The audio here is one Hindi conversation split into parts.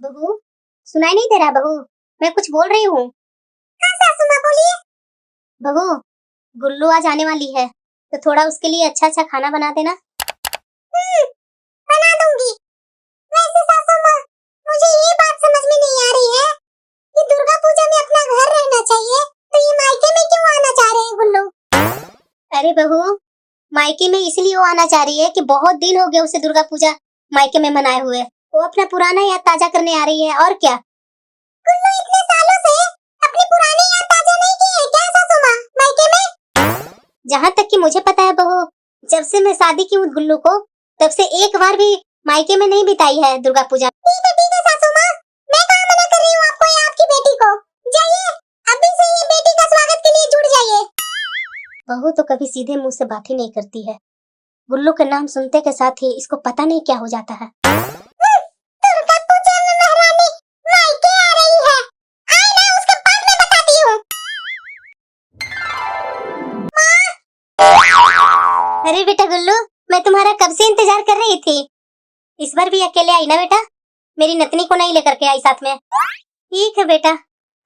बहू, सुनाई नहीं दे रहा बहू? मैं कुछ बोल रही हूँ। हाँ सासू माँ बोलिए। बहू, गुल्लू आज आने वाली है, तो थोड़ा उसके लिए अच्छा अच्छा खाना बना देना। बना दूंगी। वैसे सासू माँ, मुझे ये बात समझ में नहीं आ रही है कि दुर्गा पूजा में अपना घर रहना चाहिए, तो ये मायके में क्यों आना चाह रहे हैं गुल्लू? अरे बहू, मायके में इसलिए वो आना चाह रही है कि बहुत दिन हो गए उसे दुर्गा पूजा मायके में मनाए हुए। वो अपना पुराना याद ताजा करने आ रही है, और क्या। गुल्लू इतने सालों से अपनी पुरानी याद ताजा नहीं की है क्या सासू माँ मायके में? जहाँ तक कि मुझे पता है बहू, जब से मैं शादी की हूँ गुल्लू को, तब से एक बार भी मायके में नहीं बिताई है दुर्गा पूजा। ठीक है सासू माँ, मैं कहाँ मना कर रही हूँ आपको या आपकी बेटी को। जाइए, अभी से ये बेटी का स्वागत के लिए जुड़ जाइए। बहू तो कभी सीधे मुंह से बात ही नहीं करती है। गुल्लू के नाम सुनते के साथ ही इसको पता नहीं क्या हो जाता है। दुर्गा पूजा में महारानी मायके आ रही है। आए ना, उसके बाद मैं बताती हूँ। अरे बेटा गुल्लू, मैं तुम्हारा कब से इंतजार कर रही थी। इस बार भी अकेले आई ना बेटा? मेरी नतनी को नहीं लेकर के आई साथ में? ठीक है बेटा,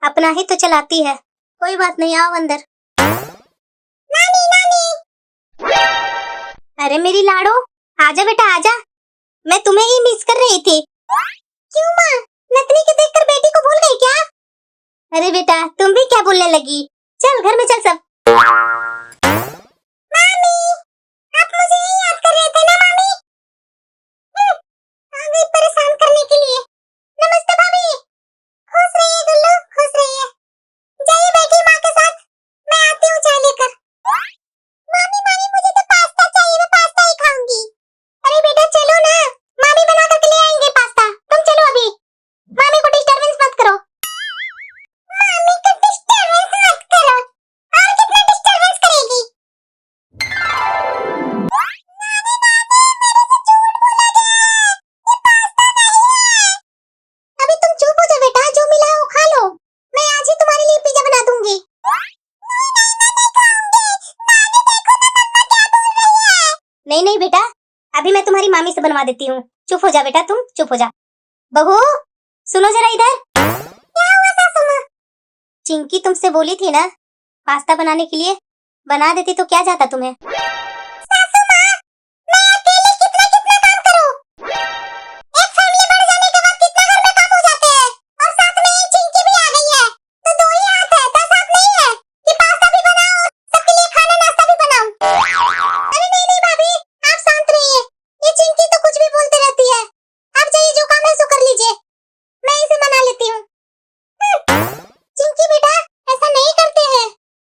अपना ही तो चलाती है, कोई बात नहीं, आओ अंदर। नानी नानी। अरे मेरी लाडो, आजा बेटा आजा, मैं तुम्हें ही मिस कर रही थी। क्यों माँ, नतनी के देखकर बेटी को भूल गई क्या? अरे बेटा, तुम भी क्या बोलने लगी? चल घर में चल सब। मामी, आप मुझे ही याद कर रहे थे ना मामी? आ गई परेशान करने के लिए। नमस्ते भाभी। खुश रहिए गुल्लू, खुश रहिए। जाइए बैठिए माँ के साथ, मैं आती हूँ चाय लेकर। मामी मामी, मुझे तो पास्ता चाहिए, मैं पास्ता ही खाऊंगी। अरे बेटा चलो ना, मामी बना कर के ले आएंगे पास्ता, तुम चलो अभी। मामी को डिस्टर्बेंस मत करो। मामी को डिस्टर्बेंस मत करो, और कितना डिस्टर्बेंस करेगी? अभी तुम चुप हो जाओ बेटा, जो मिला है वो खा लो। मैं आज ही तुम्हारे लिए पिज्जा बना दूंगी। नहीं नहीं बेटा, अभी मैं तुम्हारी मामी से बनवा देती हूँ। चुप हो जा बेटा, तुम चुप हो जा। बहू सुनो जरा इधर। क्या हुआ सासू माँ? चिंकी तुमसे बोली थी ना पास्ता बनाने के लिए, बना देती तो क्या जाता तुम्हें। सासू माँ, मैं अकेले कितना कितना काम करूँ? एक फैमिली बढ़ जाने के बाद कितना घर में काम हो जाते हैं, और साथ में ये चिंकी भी आ गई है, तो दो ही हाथ है, 10 हाथ नहीं है कि पास्ता भी बनाओ, सबके लिए खाना नाश्ता भी बनाऊं। अरे नहीं नहीं भाभी, आप शांत रहिए, ये चिंकी तो कुछ भी बोलती रहती है। आप जाइए, जो काम है सो कर लीजिए, मैं इसे मना लेती हूँ। चिंकी बेटा, ऐसा नहीं करते हैं,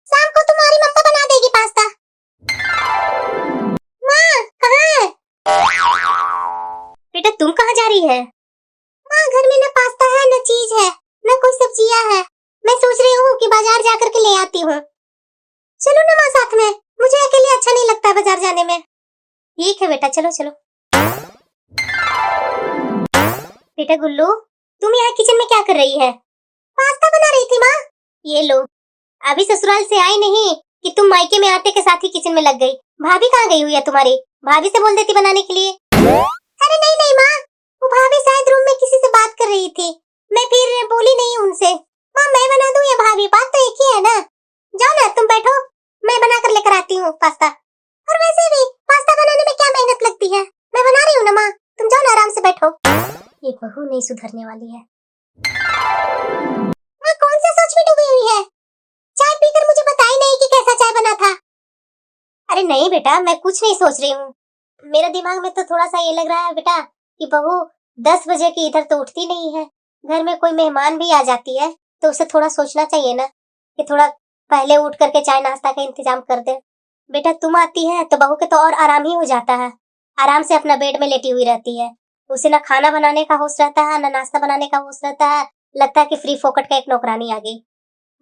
शाम को तुम्हारी मम्मा बना देगी पास्ता। माँ कहाँ है? बेटा तुम कहाँ जा रही है? माँ घर में न पास्ता है, न चीज है, न कोई सब्जियां है। मैं सोच रही हूँ कि बाजार जाकर के ले आती हूँ। चलो ना माँ साथ में, मुझे अकेले अच्छा नहीं लगता बाजार जाने में। ठीक है बेटा, चलो चलो। बेटा गुल्लू, तुम यहाँ किचन में क्या कर रही है? पास्ता बना रही थी माँ। ये लो, अभी ससुराल से आई नहीं कि तुम मायके में आते के साथ ही किचन में लग गई। भाभी कहाँ गई हुई है तुम्हारी? भाभी से बोल देती बनाने के लिए। अरे नहीं नहीं माँ, वो भाभी शायद रूम में किसी से बात कर रही थी, मैं फिर बोली नहीं उनसे। माँ मैं बना दूँ या भाभी, बात तो एक ही है ना। जाओ ना तुम बैठो, मैं बना कर लेकर आती हूँ पास्ता। और वैसे भी पास्ता बनाने में क्या मेहनत लगती है, मैं बना रही हूँ ना माँ, तुम जाओ ना आराम से बैठो। ये बहू नहीं सुधरने वाली है। माँ कौन सा सोच में डूबी हुई है? चाय पीकर मुझे बताई नहीं कि कैसा चाय बना था। अरे नहीं बेटा, मैं कुछ नहीं सोच रही हूँ। मेरे दिमाग में तो थोड़ा सा ये लग रहा है बेटा कि बहू 10 बजे की इधर तो उठती नहीं है, घर में कोई मेहमान भी आ जाती है तो उसे थोड़ा सोचना चाहिए ना कि थोड़ा पहले उठ करके चाय नाश्ता का इंतजाम कर दे। बेटा तुम आती है तो बहू के तो और आराम ही हो जाता है, आराम से अपना बेड में लेटी हुई रहती है। उसे ना खाना बनाने का होश रहता है, ना नाश्ता बनाने का होश रहता है। लगता है कि फ्री फोकट का एक नौकरानी आ गई,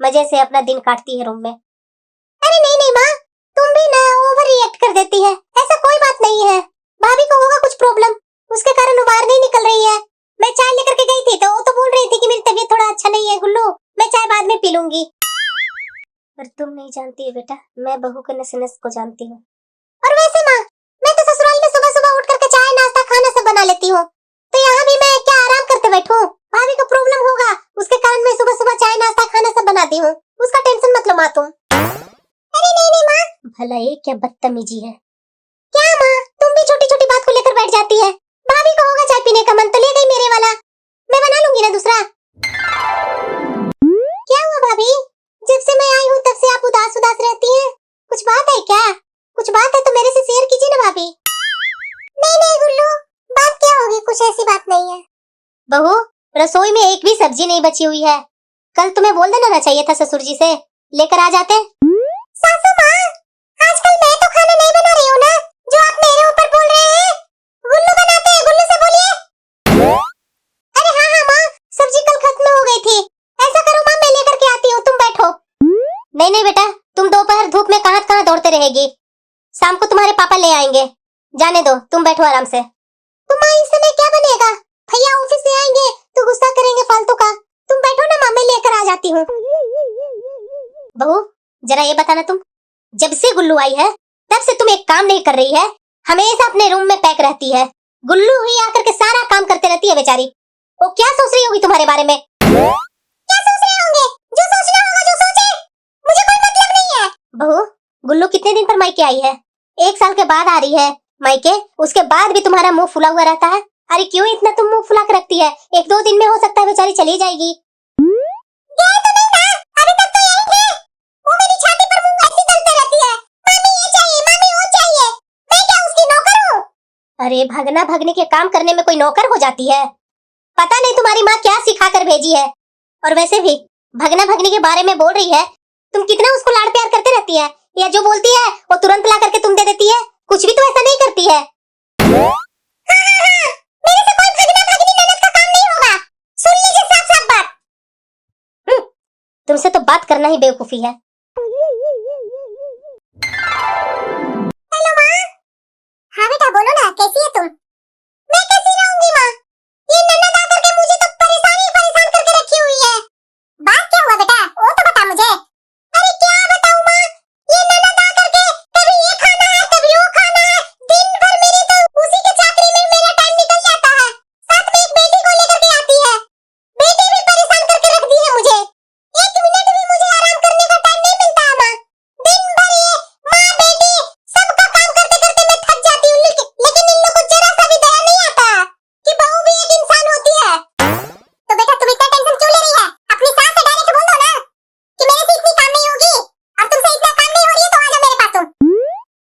मजे से अपना दिन काटती है रूम में। अरे नहीं नहीं माँ, तुम भी ना ओवर रिएक्ट कर देती है, ऐसा कोई बात नहीं है। भाभी को होगा कुछ प्रॉब्लम, उसके कारण वो बाहर नहीं निकल रही है। मैं चाय लेकर के गई थी तो वो तो बोल रही थी कि मेरी तबीयत थोड़ा अच्छा नहीं है गुल्लू, मैं चाय बाद में पी लूंगी। पर तुम नहीं जानती है बेटा, मैं बहू के नस नस को जानती हूँ। और वैसे माँ, मैं तो ससुराल में सुबह सुबह उठ करके चाय नाश्ता खाना सब बना लेती हूँ, तो यहाँ भी मैं क्या आराम करते बैठूं? क्या बदतमीजी है। क्या माँ, तुम भी छोटी छोटी बात को लेकर बैठ जाती है। भाभी को होगा चाय पीने का मन तो ले गई मेरे वाला, मैं बना लूंगी ना दूसरा। क्या हुआ भाभी, जब से मैं आई हूँ तब से आप उदास उदास रहती हैं। कुछ बात है क्या? कुछ बात है तो मेरे से शेयर कीजिए ना भाभी। नहीं नहीं गुल्लू, बात क्या होगी, कुछ ऐसी बात नहीं है। बहू, रसोई में एक भी सब्जी नहीं बची हुई है। कल तुम्हें बोल देना ना चाहिए था ससुर जी से, लेकर आ जाते। सासू माँ, आजकल मैं तो खाना नहीं बना रही हूँ ना, जो आप मेरे ऊपर बोल रहे हैं। गुल्लू बनाते हैं, गुल्लू से बोलिए। अरे हाँ हाँ माँ, सब्जी कल खत्म हो गई थी। ऐसा करो माँ, मैं लेकर के आती हूँ, तुम बैठो। नहीं नहीं बेटा, तुम दोपहर धूप में कहाँ कहाँ दौड़ते रहेगी। शाम को तुम्हारे पापा ले आएंगे, जाने दो, तुम बैठो आराम से। तो माँ इस समय क्या बनेगा? भैया ऑफिस से आएंगे तो गुस्सा करेंगे फालतू का। तुम बैठो ना माँ, मैं लेकर आ जाती हूँ। बहू जरा ये बताना, तुम जब से गुल्लू आई है तब से तुम एक काम नहीं कर रही है, हमेशा अपने रूम में पैक रहती है। गुल्लू ही आकर के सारा काम करते रहती है बेचारी। वो क्या सोच रही होगी तुम्हारे बारे में? क्या सोच रहे होंगे? जो सोचना होगा जो सोचे, मुझे कोई मतलब नहीं है। बहू, गुल्लू कितने दिन पर मायके आई है? 1 साल के बाद आ रही है मायके, उसके बाद भी तुम्हारा मुंह फुला हुआ रहता है। अरे क्यों इतना तुम मुंह फुला कर रखती है? 1-2 दिन में हो सकता है बेचारी चली जाएगी। गए तो नहीं ना, अभी तक तो यही थे। वो मेरी छाती पर मुंह ऐसी तलते रहती है, मामी ये चाहिए, मामी वो चाहिए। मैं क्या उसकी नौकर हूँ? अरे भगना भगने के काम करने में कोई नौकर हो जाती है? पता नहीं तुम्हारी माँ क्या सिखा कर भेजी है। और वैसे भी भगना भगने के बारे में बोल रही है, तुम कितना उसको लाड़ प्यार करते रहती है, या जो बोलती है वो तुरंत ला करके तुम दे देती है? कुछ भी तो ऐसा नहीं करती है। हाँ, मेरे से कोई भगना भगनी ननद का काम नहीं होगा। सुन लीजिए साफ साफ बात। तुमसे तो बात करना ही बेवकूफी है। हेलो माँ। हाँ बेटा बोलो ना, कैसी है तुम? मैं कैसी रहूंगी माँ, ये ननद आकर के मुझे तो परेशान करके रखी हुई है। बात क्या हुआ बेटा, वो तो बता मुझे। अरे क्या बताऊं माँ, ये ननद आकर के कभी ये खाना है कभी वो खाना है, दिन भर मेरी तो उसी के चाकरी में मेरा टाइम निकल जाता है। साथ में एक बेटी को लेकर के आती है, बेटी भी परेशान करके रख दी है मुझे। 1 मिनट भी मुझे आराम करने का टाइम नहीं मिलता है माँ। दिन भर ये माँ बेटी सबका काम करते करते मैं थक जाती हूँ, लेकिन इन लोगों को जरा सा भी दया नहीं आता कि बहू भी एक इंसान होती है। तो बेटा तुम इतना टेंशन क्यों ले रही है? अपनी सास से डायरेक्ट बोल दो ना कि मेरे से इतनी काम नहीं होगी, और तुमसे इतना काम नहीं हो रही है तो आ जाओ मेरे पास तुम।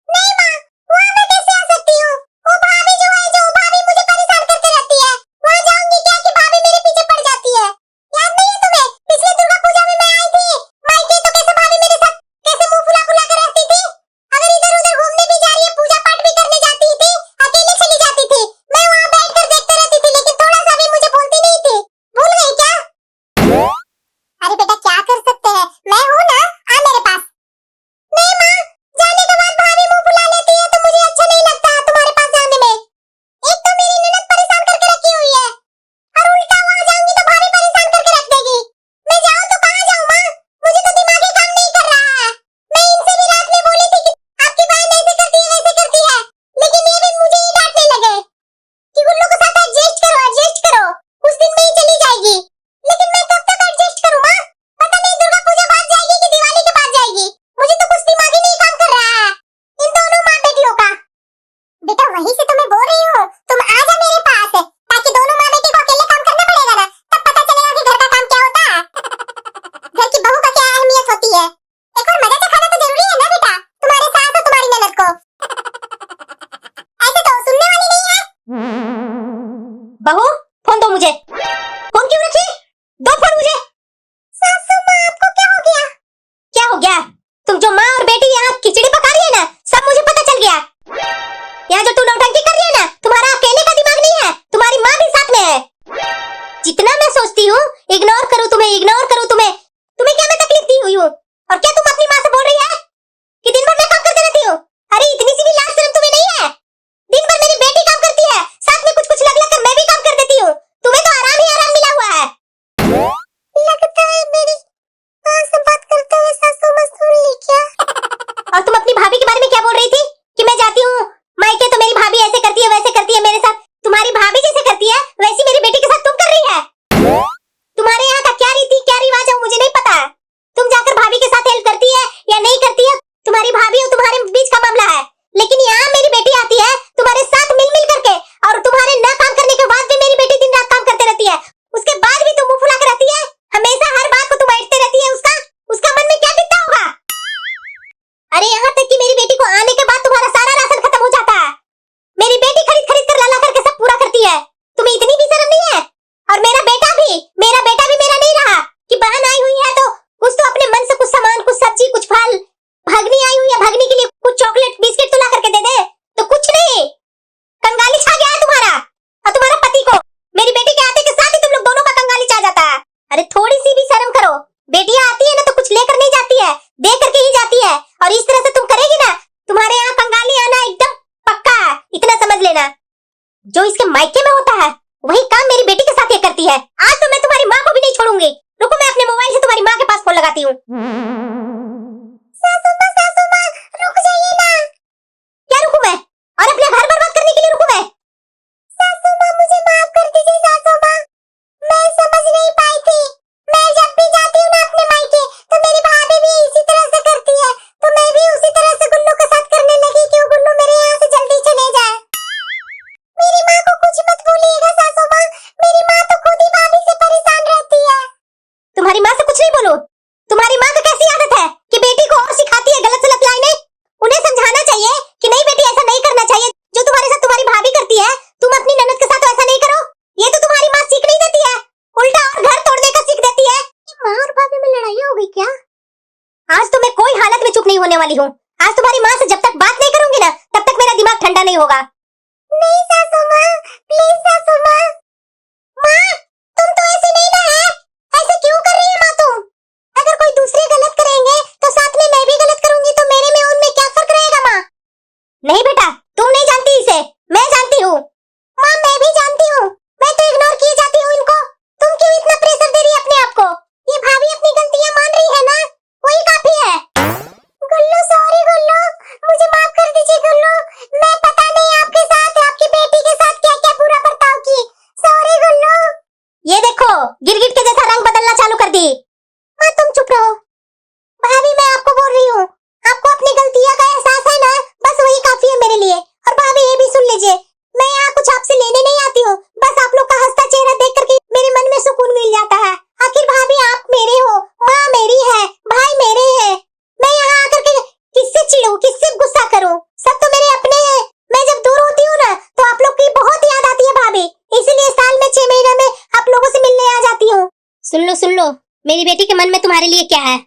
नहीं माँ, वहाँ मैं कैसे आ सकती हूँ? वो भाभी जो है, जो भाभी मुझे परेशान करके रहती है, वहाँ जाऊंगी क्या कि भाभी मेरे पीछे पड़ जाती है? याद नहीं है तुम्हें, पिछले दुर्गा पूजा में मैं आई थी मायके, तो कैसे भाभी मेरे साथ कैसे मुंह फुला फुला कर रहती थी। अगर इधर उधर घूमने भी जा रही है, पूजा पाठ भी करने जाती थी, अकेले चली जाती थी, मैं वहाँ बैठ कर देखते रहती थी, लेकिन थोड़ा सा भी मुझे बोलती नहीं थी। भूल गई क्या? अरे बेटा क्या कर सकते हैं, मैं हूँ ना, आ मेरे पास। नहीं माँ, जाने के बाद भाभी मुंह फुला लेती है तो मुझे अच्छा नहीं लगता है तुम्हारे पास जाने में। एक तो मेरी ननद परेशान करके रखी हुई है, और उल्टा वहाँ जाऊंगी तो भाभी परेशान करके रख देगी। मैं जाऊँ तो कहाँ जाऊँ माँ, मुझे तो दिमाग ही काम नहीं कर रहा है। मैं इनसे भी रात में बोली थी कि आपकी बहन ऐसे करती है वैसे करती है, लेकिन ये भी मुझे ही डांटने लगे कि गुल्लू के साथ एडजस्ट करो, कुछ दिन में ही चली जाएगी। लेकिन मैं कब तक एडजस्ट करूँ माँ? पता नहीं दुर्गा पूजा बाद जाएगी कि दिवाली के बाद जाएगी, मुझे तो कुछ दिमाग ही नहीं काम कर रहा है इन दोनों माँ बेटियों का। बेटा वहीं से तो मैं बोल रही हूँ, तुम आ जा मेरे पास, ताकि दोनों माँ बेटी को अकेले काम करना पड़ेगा ना, तब पता चलेगा कि घर का काम क्या होता है, घर की बहू का क्या अहमियत होती है। एक और मजा चखाना तो जरूरी है ना बेटा, तुम्हारे सास और तुम्हारी ननद को। ऐसे तो सुनने वाली नहीं है। बहू फोन दो मुझे। फोन क्यों रखी? दो फोन मुझे। सासू माँ आपको क्या हो गया? क्या हो गया? तुम जो माँ और बेटी यहाँ खिचड़ी पका रही है ना, सब मुझे पता चल गया। यहाँ जो तुम नौटंकी कर रही है ना, तुम्हारा अकेले का दिमाग नहीं है, तुम्हारी माँ भी साथ में है। जितना मैं सोचती हूँ इग्नोर करूँ तुम्हें, तुम्हें क्या मैं तकलीफ दी हुई हूँ? और क्या तुम अपनी माँ से बोल रही है कि दिन भर मैं काम करते रहती हूँ? अरे इतनी सी भी लाज शर्म तुम्हें नहीं है? दिन भर मेरी बेटी काम करती है, साथ में कुछ लग कर मैं भी काम कर देती हूँ, तुम्हें तो आराम ही आराम मिला हुआ है। लगता है मेरी माँ से बात करते हुए सासू माँ सुन ली क्या? और तुम अपनी भाभी के बारे में क्या बोल रही थी कि मैं जाती हूँ मायके तो मेरी भाभी ऐसे करती है वैसे करती है मेरे साथ? तुम्हारी भाभी जैसे करती है वैसी मेरी बेटी के साथ तुम कर रही है। तुम्हारे यहाँ का क्या रीति क्या रिवाज है मुझे नहीं पता। तुम जाकर भाभी के साथ हेल्प करती है या नहीं करती है, तुम्हारी भाभी और तुम्हारे बीच का मामला अरे थोड़ी सी भी शर्म करो। बेटियां आती है ना तो कुछ लेकर नहीं जाती है, दे करके ही जाती है। और इस तरह से तुम करेगी ना, तुम्हारे यहाँ बंगाली आना एकदम पक्का है, इतना समझ लेना। जो इसके मायके में होता है वही काम मेरी बेटी के साथ ये करती है। आज तो मैं तुम्हारी माँ को भी नहीं छोड़ूंगी। रुको, मैं अपने मोबाइल से तुम्हारी माँ के पास फोन लगाती हूँ। सासू माँ, रुक जाइए ना। क्या रुकूं मैं? और अपने घर बर्बाद करने के लिए रुकूं मैं? सासू माँ, मुझे माफ कर दीजिए सासू माँ, मैं समझ नहीं पाई थी। मैं जब भी जाती हूँ ना अपने मायके, तो मेरी भाभी भी इसी तरह से करती है, तो मैं भी उसी तरह से गुल्लू के साथ करने लगी कि वो गुल्लू मेरे यहाँ से जल्दी चले जाए। मेरी माँ को कुछ मत बोलिएगा सासू माँ, मेरी माँ तो खुद ही भाभी से परेशान रहती है। तुम्हारी माँ से कुछ नहीं बोलो। तुम्हारी माँ को कैसी आदत है कि बेटी को और सिखाती है गलत सलत लाइनें। उन्हें समझाना चाहिए कि नहीं बेटी, ऐसा नहीं करना चाहिए। जो तुम्हारे साथ तुम्हारी भाभी करती है, तुम अपनी ननद के साथ ऐसा नहीं करो। ये तो तुम्हारी माँ सीख नहीं देती है, उल्टा और घर तोड़ने का सीख देती है। माँ और भाभी में लड़ाई हो गई क्या? आज तो मैं कोई हालत में चुप नहीं होने वाली हूँ। आज तुम्हारी माँ से जब तक बात नहीं करूंगी ना, तब तक मेरा दिमाग ठंडा नहीं होगा। नहीं सासू माँ, प्लीज सासू माँ। माँ, तुम तो ऐसे नहीं ना है, ऐसे क्यों कर रही है माँ तुम? अगर कोई दूसरे गलत करेंगे तो साथ में मैं भी गलत करूंगी, तो मेरे में उनमें क्या फर्क रहेगा माँ? नहीं बेटा, तुम नहीं जानती इसे, मैं जानती हूँ। माँ, मैं भी जानती हूँ, मैं तो इग्नोर किए जाती हूँ इनको। तुम क्यों इतना प्रेशर दे रही है अपने आप को? ये भाभी अपनी गलतियाँ मान रही है ना, वही काफी है। गुल्लू, सॉरी गुल्लू, मुझे माफ कर दीजिए गुल्लू। मैं पता नहीं आपके साथ, आपकी बेटी के साथ क्या क्या बुरा बर्ताव की। सॉरी गुल्लू। ये देखो, गिरगिट के जैसा रंग बदलना चालू कर दी। माँ, तुम चुप रहो। भाभी, मैं आपको बोल रही हूँ, आपको अपनी गलतियाँ का एहसास है ना, बस वही काफी है मेरे लिए। और भाभी, ये भी सुन लीजिए, मैं यहाँ कुछ आपसे लेने नहीं आती हूँ, बस आप लोग का हंसता चेहरा देख करके मेरे मन में सुकून मिल जाता है। आखिर भाभी, आप मेरे हो, माँ मेरी है, भाई मेरे हैं। मैं यहाँ आकर के किससे चिढ़ूं, किससे गुस्सा करूं? सब तो मेरे अपने हैं। मैं जब दूर होती हूँ ना, तो आप लोग की बहुत याद आती है भाभी, इसीलिए साल में 6 महीने में आप लोगों से मिलने आ जाती हूँ। सुन लो, मेरी बेटी के मन में तुम्हारे लिए क्या है।